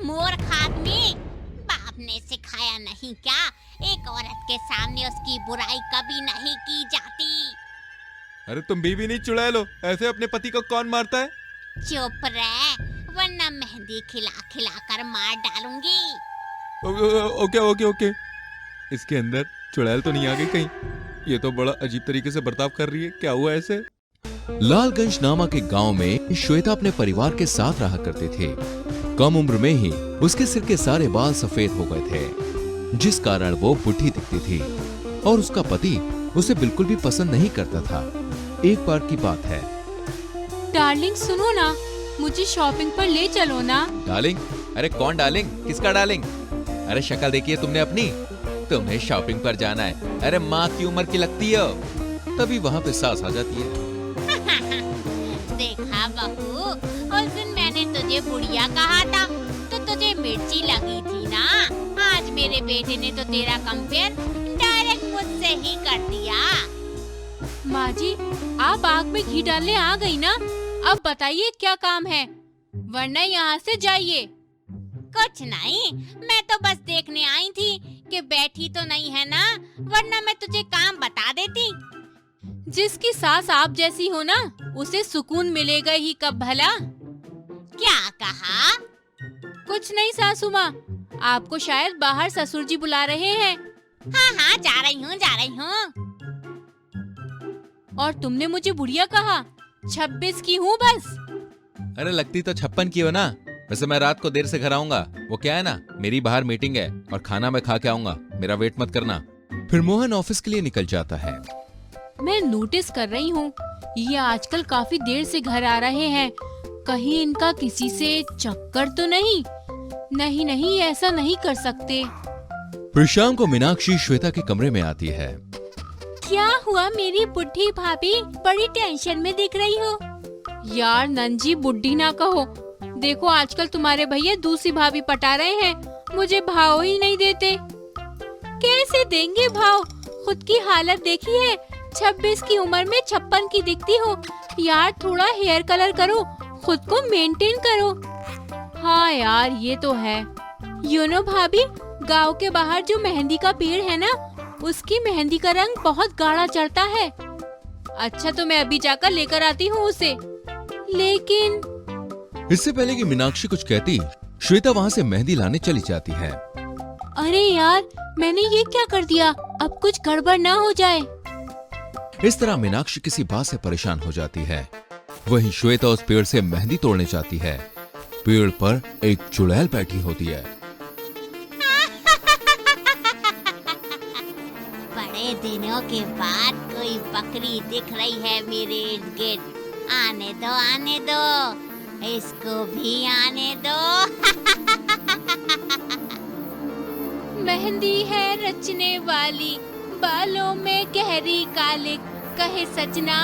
मूर्ख आदमी, बाप ने सिखाया नहीं क्या? एक औरत के सामने उसकी बुराई कभी नहीं की जाती। अरे तुम बीवी नहीं चुड़ैल हो, ऐसे अपने पति को कौन मारता है? चुप रह, वरना मेहंदी खिला खिला कर मार डालूंगी। Okay okay okay. इसके अंदर चुड़ैल तो नहीं आ गई कहीं? ये तो बड़ा अजीब तरीके से बर्ताव कर रही है, क्या हुआ ऐसे? लालगंज नामक एक गांव में श्वेता अपने परिवार के साथ रहा करते थे। कम उम्र में ही उसके सिर के सारे बाल सफेद हो गए थे, जिस कारण वो बुढ़ी दिखती थी और उसका पति उसे बिल्कुल भी पसंद नहीं करता था। एक बार की बात है। डार्लिंग सुनो ना, मुझे शॉपिंग पर ले चलो ना। डार्लिंग? अरे कौन डार्लिंग? किसका डार्लिंग? अरे शक्ल देखी है तुमने अपनी? तुम्हें शॉपिंग पर जाना है। अरे माँ की उम्र की लगती है। तभी वहाँ पे सास आ जाती है। देखा बहू, उस दिन मैंने तुझे बुढ़िया कहा था तो तुझे मिर्ची लगी थी ना। आज मेरे बेटे ने तो तेरा कंपेयर डायरेक्ट मुझसे ही कर दिया। माँ जी, आप आग में घी डालने आ गई ना। अब बताइए क्या काम है, वरना यहाँ से जाइए। कुछ नहीं, मैं तो बस देखने आई थी कि बैठी तो नहीं है ना, वरना मैं तुझे काम बता देती। जिसकी सास आप जैसी हो ना, उसे सुकून मिलेगा ही कब भला। क्या कहा? कुछ नहीं सासू माँ, आपको शायद बाहर ससुर जी बुला रहे हैं। हाँ हाँ, जा रही हूँ। और तुमने मुझे बुढ़िया कहा? 26 की हूँ बस। अरे लगती तो 56 की हो ना। वैसे मैं रात को देर से घर आऊंगा। वो क्या है ना, मेरी बाहर मीटिंग है और खाना मैं खा के आऊंगा, मेरा वेट मत करना। फिर मोहन ऑफिस के लिए निकल जाता है। मैं नोटिस कर रही हूँ, ये आजकल काफी देर से घर आ रहे हैं। कहीं इनका किसी से चक्कर तो नहीं? नहीं, ऐसा नहीं कर सकते। फिर शाम को मीनाक्षी श्वेता के कमरे में आती है। क्या हुआ मेरी बुढ़ी भाभी, बड़ी टेंशन में दिख रही हो? यार नंजी, बुढ़ी ना कहो। देखो आजकल तुम्हारे भैया दूसरी भाभी पटा रहे हैं, मुझे भाव ही नहीं देते। कैसे देंगे भाव? खुद की हालत देखी है, 26 की उम्र में 56 की दिखती हो। यार थोड़ा हेयर कलर करो, खुद को मेंटेन करो। हाँ यार ये तो है। भाभी, गांव के बाहर जो मेहंदी का पेड़ है ना, उसकी मेहंदी का रंग बहुत गाढ़ा चढ़ता है। अच्छा तो मैं अभी जाकर लेकर आती हूँ उसे। लेकिन इससे पहले कि मीनाक्षी कुछ कहती, श्वेता वहाँ से मेहंदी लाने चली जाती है। अरे यार, मैंने ये क्या कर दिया? अब कुछ गड़बड़ ना हो जाए। इस तरह मीनाक्षी किसी बात से परेशान हो जाती है। वहीं श्वेता उस पेड़ से मेहंदी तोड़ने जाती है। पेड़ पर एक चुड़ैल बैठी होती है। बड़े दिनों के बाद कोई बकरी दिख रही है मेरे इर्द गिर्द। आने दो, इसको भी आने दो। मेहंदी है रचने वाली, बालों में गहरी काले, कहे सजना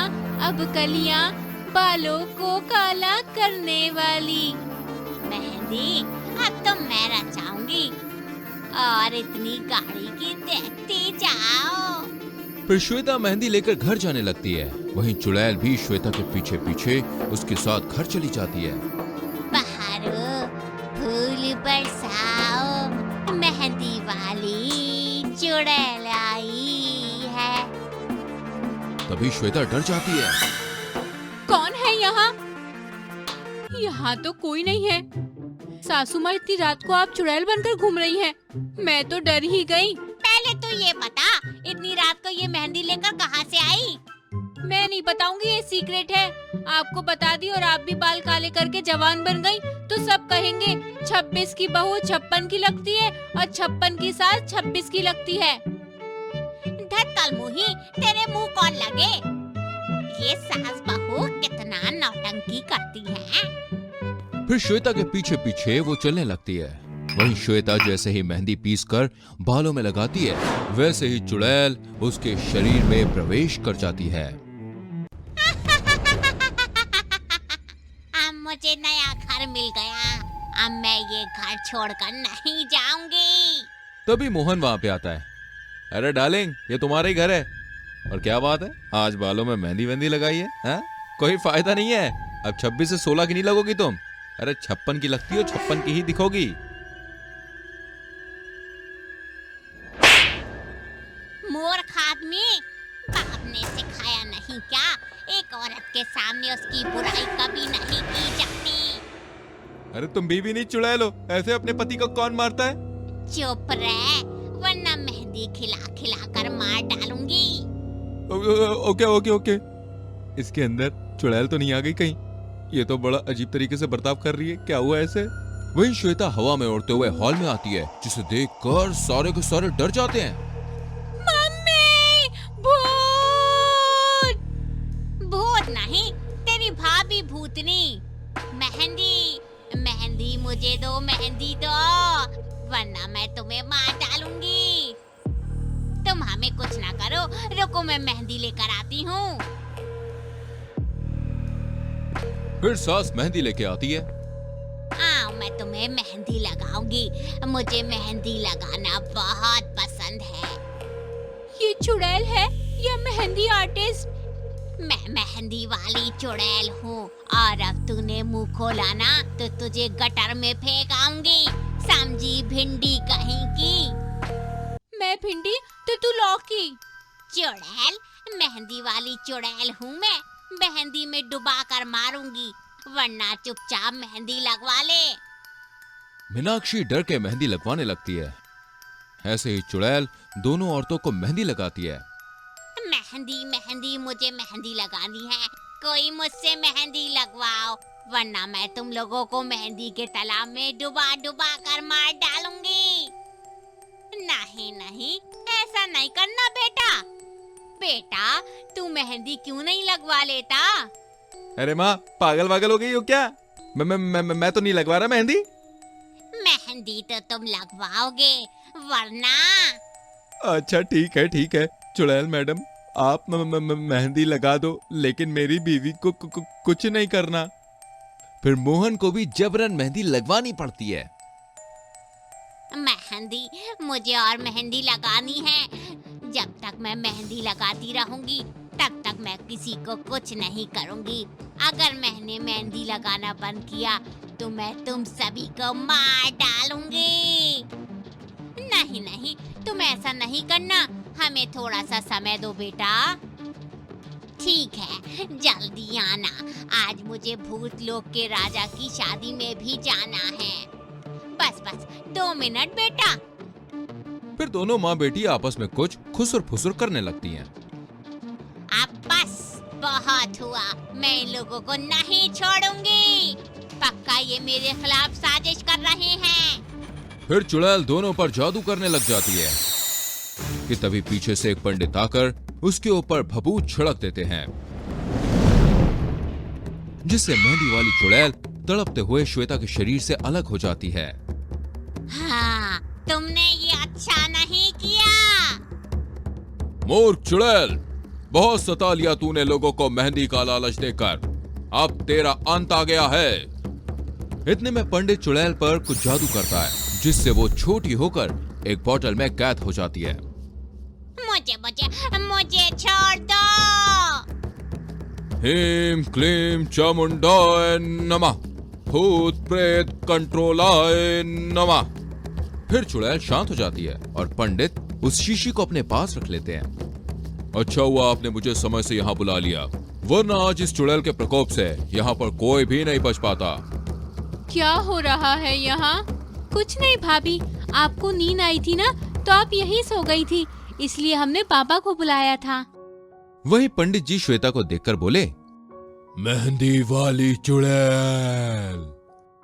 अब कलियां, बालों को काला करने वाली। मेहंदी अब तो मैं रचाऊंगी, और इतनी गाड़ी की देखती जाओ। फिर श्वेता मेहंदी लेकर घर जाने लगती है। वहीं चुड़ैल भी श्वेता के पीछे पीछे उसके साथ घर चली जाती है। बहारो फूल बरसाओ, मेहंदी वाली चुड़ैल आई है। तभी श्वेता डर जाती है। कौन है यहाँ? यहाँ तो कोई नहीं है। सासू माँ, इतनी रात को आप चुड़ैल बनकर घूम रही हैं। मैं तो डर ही गई। पहले तो ये बता, इतनी रात को ये मेहंदी लेकर कहाँ से आई? मैं नहीं बताऊंगी, ये सीक्रेट है। आपको बता दी और आप भी बाल काले करके जवान बन गई तो सब कहेंगे 26 की बहू 56 की लगती है और 56 की सास 26 की लगती है। धत्तल मुही, तेरे मुंह कौन लगे? ये सास बहू कितना नौटंकी करती है। फिर श्वेता के पीछे पीछे वो चलने लगती है। वहीं श्वेता जैसे ही मेहंदी पीसकर बालों में लगाती है, वैसे ही चुड़ैल उसके शरीर में प्रवेश कर जाती है। अब मुझे नया घर मिल गया, अब मैं ये घर छोड़कर नहीं जाऊंगी। तभी मोहन वहाँ पे आता है। अरे डार्लिंग, ये तुम्हारा ही घर है। और क्या बात है, आज बालों में मेहंदी वेंदी लगाई है? कोई फायदा नहीं है, अब 26 से 16 की नहीं लगोगी तुम। अरे 56 की लगती हो, 56 की ही दिखोगी। मूर्ख आदमी, बाप ने सिखाया नहीं क्या? एक औरत के सामने उसकी बुराई कभी नहीं की जाती। अरे तुम बीवी नहीं चुड़ैल हो, ऐसे अपने पति को कौन मारता है? चुप रह, वरना मेहंदी खिला खिला कर मार डालूंगी। Okay okay okay. इसके अंदर चुड़ैल तो नहीं आ गई कहीं? ये तो बड़ा अजीब तरीके से बर्ताव कर रही है, क्या हुआ ऐसे? वहीं श्वेता हवा में उड़ते हुए हॉल में आती है, जिसे देखकर सारे के सारे डर जाते हैं। मम्मी, भूत! भूत नहीं, तेरी भाभी भूतनी। मेहंदी, मेहंदी मुझे दो, मेहंदी दो, वरना मैं तुम्हें मार डालूंगी। तुम हमें कुछ ना करो, रुको मैं मेहंदी लेकर आती हूँ। फिर सास मेहंदी लेके आती है। आओ, मैं तुम्हें मेहंदी लगाऊंगी। मुझे मेहंदी लगाना बहुत पसंद है। ये चुड़ैल है या मेहंदी आर्टिस्ट? मैं मेहंदी वाली चुड़ैल हूँ, और अब तूने मुंह खोला ना तो तुझे गटर में फेंकाऊंगी, समझी भिंडी कहीं की। मैं भिंडी तो तू लौकी। चुड़ैल, मेहंदी वाली चुड़ैल हूँ मैं, मेहंदी में डुबा कर मारूंगी, वरना चुपचाप मेहंदी लगवा ले। मीनाक्षी डर के मेहंदी लगवाने लगती है। ऐसे ही चुड़ैल दोनों औरतों को मेहंदी लगाती है। मेहंदी मेहंदी, मुझे मेहंदी लगानी है, कोई मुझसे मेहंदी लगवाओ, वरना मैं तुम लोगों को मेहंदी के तालाब में डुबा डुबा कर मार डालूंगी। नहीं नहीं, ऐसा नहीं करना बेटा। बेटा, तू मेहंदी क्यों नहीं लगवा लेता? अरे माँ, पागल वागल हो गई हो क्या? मैं तो नहीं लगवा रहा मेहंदी। मेहंदी तो तुम लगवाओगे, वरना। अच्छा ठीक है चुड़ैल मैडम, आप मेहंदी लगा दो, लेकिन मेरी बीवी को कुछ नहीं करना। फिर मोहन को भी जबरन मेहंदी लगवानी पड़ती है। मेहंदी, मुझे और मेहंदी लगानी है। जब तक मैं मेहंदी लगाती रहूंगी, तब तक मैं किसी को कुछ नहीं करूंगी। अगर मैंने मेहंदी लगाना बंद किया तो मैं तुम सभी को मार डालूंगी। नहीं नहीं, तुम ऐसा नहीं करना, हमें थोड़ा सा समय दो बेटा। ठीक है, जल्दी आना, आज मुझे भूत लोक के राजा की शादी में भी जाना है। बस बस 2 मिनट बेटा। फिर दोनों माँ बेटी आपस में कुछ खुसुर फुसुर करने लगती हैं। अब बस बहुत हुआ, मैं इन लोगों को नहीं छोड़ूंगी। पक्का ये मेरे खिलाफ साजिश कर रहे हैं। फिर चुड़ैल दोनों पर जादू करने लग जाती है कि तभी पीछे से एक पंडित आकर उसके ऊपर भभूत छिड़क देते हैं, जिससे मेहंदी वाली चुड़ैल तड़पते हुए श्वेता के शरीर से अलग हो जाती है। हाँ, तुमने ये अच्छा नहीं किया। मूर्ख चुड़ैल, बहुत सता लिया तूने लोगों को मेहंदी का लालच देकर, अब तेरा अंत आ गया है। इतने में पंडित चुड़ैल पर कुछ जादू करता है, जिससे वो छोटी होकर एक बोतल में कैद हो जाती है। मुझे मुझे मुझे छोड़ दो। ह्रीं क्लीं चामुंडाय नमः, भूत प्रेत कंट्रोलाय नमः। फिर चुड़ैल शांत हो जाती है और पंडित उस शीशी को अपने पास रख लेते हैं। अच्छा हुआ आपने मुझे समय से यहाँ बुला लिया, वरना आज इस चुड़ैल के प्रकोप से यहाँ पर कोई भी नहीं बच पाता। क्या हो रहा है यहाँ? कुछ नहीं भाभी, आपको नींद आई थी ना, तो आप यहीं सो गई थी, इसलिए हमने पापा को बुलाया था। वही पंडित जी श्वेता को देखकर बोले, मेहंदी वाली चुड़ैल,